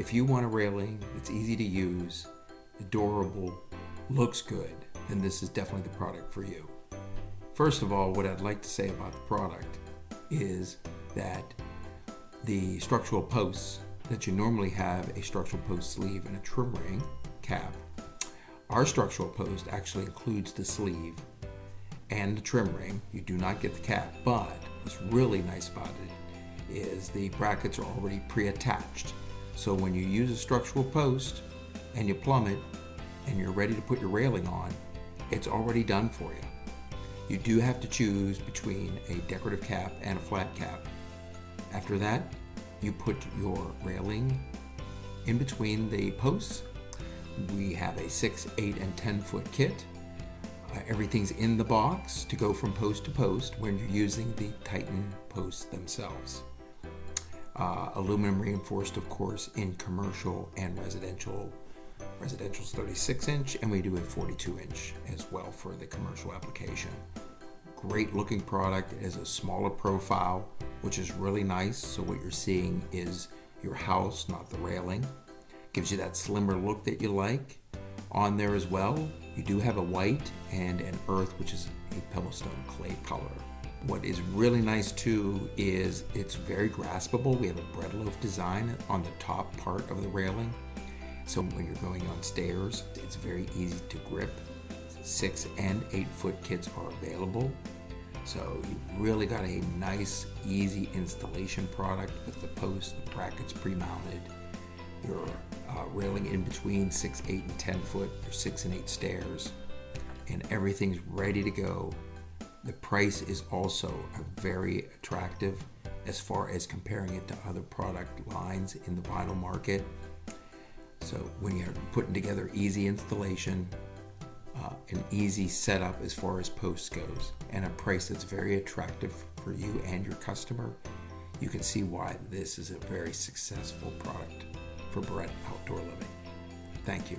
If you want a railing that's easy to use, adorable, looks good, then this is definitely the product for you. First of all, what I'd like to say about the product is that the structural posts that you normally have a structural post sleeve and a trim ring cap, our structural post actually includes the sleeve and the trim ring. You do not get the cap, but what's really nice about it is the brackets are already pre-attached. So when you use a structural post and you plumb it and you're ready to put your railing on, it's already done for you. You do have to choose between a decorative cap and a flat cap. After that, you put your railing in between the posts. We have a 6, 8, and 10 foot kit. Everything's in the box to go from post to post when you're using the Titan posts themselves. Aluminum reinforced, of course, in commercial and residential. Residential's 36 inch, and we do a 42 inch as well for the commercial application. Great looking product. It has a smaller profile, which is really nice. So what you're seeing is your house, not the railing. Gives you that slimmer look that you like. On there as well, you do have a white and an earth, which is a pebblestone clay color. What is really nice too is it's very graspable. We have a bread loaf design on the top part of the railing. So when you're going on stairs, it's very easy to grip. 6 and 8 foot kits are available. So you really got a nice, easy installation product with the posts, the brackets pre-mounted, your railing in between 6, 8, and 10 foot, your 6 and 8 stairs, and everything's ready to go. The price is also very attractive as far as comparing it to other product lines in the vinyl market. So when you're putting together easy installation, an easy setup as far as posts goes, and a price that's very attractive for you and your customer, you can see why this is a very successful product for Brett Outdoor Living. Thank you.